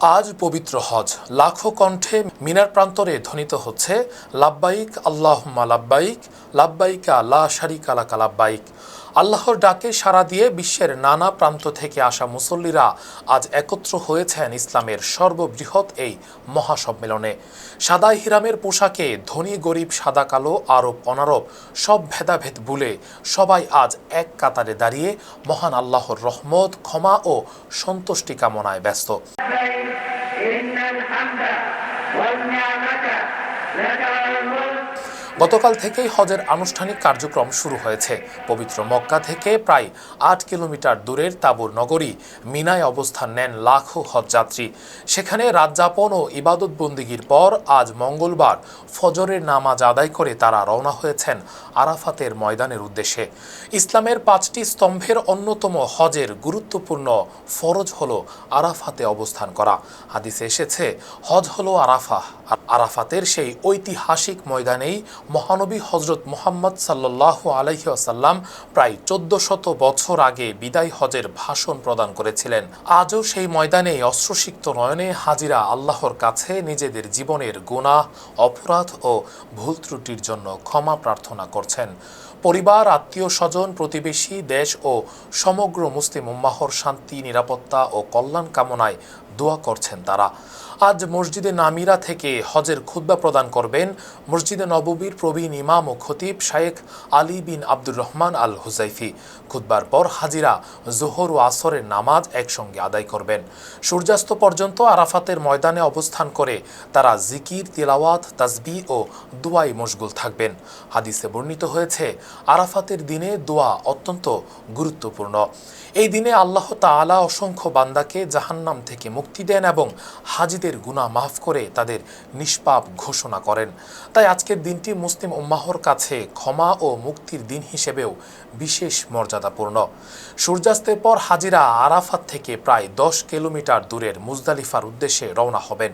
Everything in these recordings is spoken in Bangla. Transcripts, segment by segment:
আজ পবিত্র হজ, লাখো কণ্ঠে মিনার প্রান্তরে ধ্বনিত হচ্ছে লাব্বাইক আল্লাহুম্মা লাব্বাইক, লাব্বাইকা লা শারিকা লাকা লাব্বাইক। আল্লাহর ডাকে সাড়া দিয়ে বিশ্বের নানা প্রান্ত থেকে আসা মুসল্লিরা আজ একত্র হয়েছেন ইসলামের সর্ববৃহৎ এই মহাসম্মেলনে। সাদাই হিরামের পোশাকে ধনী গরিব, সাদা কালো, আরব অনারব সব ভেদাভেদ ভুলে সবাই আজ এক কাতারে দাঁড়িয়ে মহান আল্লাহর রহমত, ক্ষমা ও সন্তুষ্টি কামনায় ব্যস্ত। গতকাল থেকেই হজের আনুষ্ঠানিক কার্যক্রম শুরু হয়েছে। পবিত্র মক্কা থেকে প্রায় ৮ কিলোমিটার দূরের তাবুর নগরী মিনায় অবস্থান নেন লাখো হজযাত্রী। সেখানে রাত যাপন ও ইবাদত বন্দিগির পর আজ মঙ্গলবার ফজরের নামাজ আদায় করে তারা রওনা হয়েছেন আরাফাতের ময়দানের উদ্দেশ্যে। ইসলামের ৫টি স্তম্ভের অন্যতম হজের গুরুত্বপূর্ণ ফরজ হল আরাফাতে অবস্থান করা। হাদিসে এসেছে, হজ হলো আরাফা। আরাফাতের সেই ঐতিহাসিক ময়দানেই মহানবী হজরত মুহাম্মদ সাল্লাল্লাহু আলাইহি ওয়াসাল্লাম প্রায় ১৪০০ বছর আগে বিদায় হজের ভাষণ প্রদান করেছিলেন। আজও সেই ময়দানে অশ্রুসিক্ত নয়নে হাজিরা আল্লাহর কাছে নিজেদের জীবনের গুনাহ, অপরাধ ও ভুল ত্রুটির জন্য ক্ষমা প্রার্থনা করছেন। পরিবার, আত্মীয় স্বজন, প্রতিবেশী, দেশ ও সমগ্র মুসলিম উম্মাহর শান্তি, নিরাপত্তা ও কল্যাণ কামনায় দোয়া করছেন তারা। আজ মসজিদে নামিরা থেকে হজের খুতবা প্রদান করবেন মসজিদে নববীর প্রবীণ ইমাম ও খতিব শায়েখ আলী বিন আব্দুর রহমান আল হুজাইফি। খুতবার পর হাজিরা জোহর ও আসরের নামাজ একসঙ্গে আদায় করবেন। সূর্যাস্ত পর্যন্ত আরাফাতের ময়দানে অবস্থান করে তারা জিকির, তিলাওয়াত, তাসবিহ ও দোয়ায় মশগুল থাকবেন। হাদিসে বর্ণিত হয়েছে, আরাফাতের দিনে দোয়া অত্যন্ত গুরুত্বপূর্ণ। এই দিনে আল্লাহ তাআলা অসংখ্য বান্দাকে জাহান্নাম থেকে মুক্তি দেন এবং হাজিদের গুনাহ মাফ করে তাদের নিষ্পাপ ঘোষণা করেন। তাই আজকের দিনটি মুসলিম উম্মাহর কাছে ক্ষমা ও মুক্তির দিন হিসেবেও বিশেষ মর্যাদাপূর্ণ। সূর্যাস্তের পর হাজিরা আরাফাত থেকে প্রায় ১০ কিলোমিটার দূরের মুজদালিফার উদ্দেশ্যে রওনা হবেন।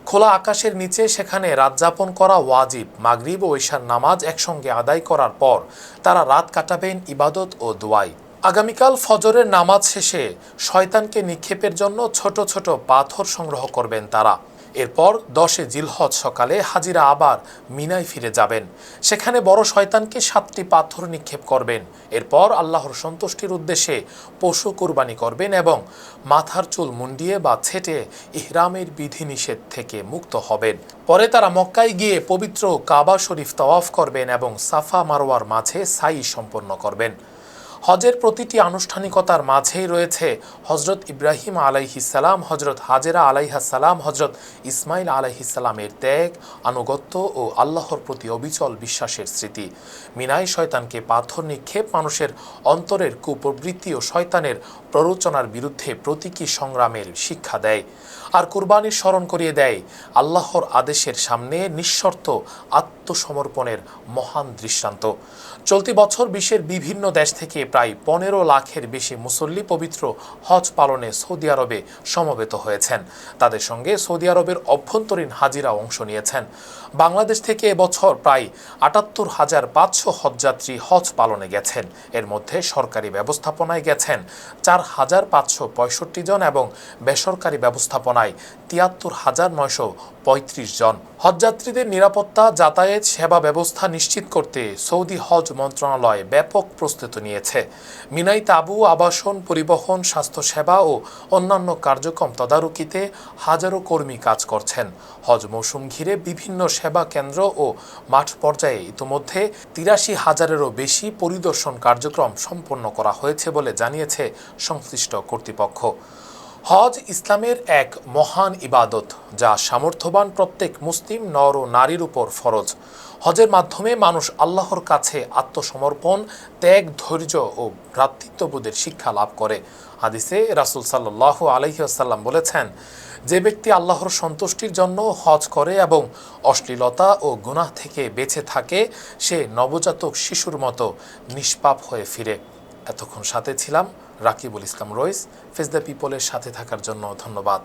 খোলা আকাশের নিচে সেখানে রাত যাপন করা ওয়াজিব। মাগরিব ও ইশার নামাজ একসঙ্গে আদায় করার পর তারা রাত কাটাবেন ইবাদত ও দোয়ায়। আগামীকাল ফজরের নামাজ শেষে শয়তানকে নিক্ষেপের জন্য ছোট ছোট পাথর সংগ্রহ করবেন তারা। এরপর ১০ জিলহজ সকালে হাজিরা আবার মিনায় ফিরে যাবেন। সেখানে বড় শয়তানকে ৭টি পাথর নিক্ষেপ করবেন। এরপর আল্লাহর সন্তুষ্টির উদ্দেশ্যে পশু কুরবানি করবেন এবং মাথার চুল মুন্ডিয়ে বা ছেটে ইহরামের বিধিনিষেধ থেকে মুক্ত হবেন। পরে তারা মক্কায় গিয়ে পবিত্র কাবা শরীফ তাওয়াফ করবেন এবং সাফা মারওয়ার মাঝে সাই সম্পন্ন করবেন। হজের প্রতিটি আনুষ্ঠানিকতার মাঝেই রয়েছে হজরত ইব্রাহিম আলাইহিসসালাম, হজরত হাজেরা আলাইহাসসালাম, হজরত ইসমাইল আলাইহিসসালামের ত্যাগ, আনুগত্য ও আল্লাহর প্রতি অবিচল বিশ্বাসের স্মৃতি। মিনায় শয়তানকে পাথর নিক্ষেপ মানুষের অন্তরের কুপ্রবৃত্তি ও শয়তানের প্ররোচনার বিরুদ্ধে প্রতীকী সংগ্রামের শিক্ষা দেয়, আর কুরবানির স্মরণ করিয়ে দেয় আল্লাহর আদেশের সামনে নিঃশর্ত আত্মসমর্পণের মহান দৃষ্টান্ত। চলতি বছর বিশ্বের বিভিন্ন দেশ থেকে প্রায় ১৫ লাখের বেশি মুসল্লি পবিত্র হজ পালনে সৌদি আরবে সমবেত হয়েছেন। তাদের সঙ্গে সৌদি আরবের অভ্যন্তরীণ হাজিরা অংশ নিয়েছেন। বাংলাদেশ থেকে এবছর প্রায় ৭৮,৫০০ হজযাত্রী হজ পালনে গেছেন। এর মধ্যে সরকারি ব্যবস্থাপনায় গেছেন ৪,৫৬৫ জন এবং বেসরকারি ব্যবস্থাপনায় ৭৩,৯৩৫ জন। হজযাত্রীদের নিরাপত্তা, যাতায়াত, সেবা ব্যবস্থা নিশ্চিত করতে সৌদি হজ মন্ত্রণালয় ব্যাপক প্রস্তুতি নিয়েছে। মিনায় তাঁবু, আবাসন, পরিবহন, স্বাস্থ্যসেবা ও অন্যান্য কার্যক্রম তদারকিতে হাজারো কর্মী কাজ করছেন। হজ মৌসুম ঘিরে বিভিন্ন সেবা কেন্দ্র ও মাঠ পর্যায়ে ইতোমধ্যে ৮৩,০০০-এরও বেশি পরিদর্শন কার্যক্রম সম্পন্ন করা হয়েছে বলে জানিয়েছে সংশ্লিষ্ট কর্তৃপক্ষ। হজ ইসলামের এক মহান ইবাদত, যা সামর্থ্যবান প্রত্যেক মুসলিম নর ও নারীর উপর ফরজ। হজের মাধ্যমে মানুষ আল্লাহর কাছে আত্মসমর্পণ, ত্যাগ, ধৈর্য ও ভ্রাতৃত্ববোধের শিক্ষা লাভ করে। হাদিসে রাসূল সাল্লাল্লাহু আলাইহি ওয়াসাল্লাম বলেছেন, যে ব্যক্তি আল্লাহর সন্তুষ্টির জন্য হজ করে এবং অশ্লীলতা ও গুনাহ থেকে বেঁচে থাকে, সে নবজাতক শিশুর মতো নিষ্পাপ হয়ে ফিরে। এতক্ষণ সাথে ছিলাম রাকিবুল ইসলাম রইস। ফেস দ্য পিপলের সাথে থাকার জন্য ধন্যবাদ।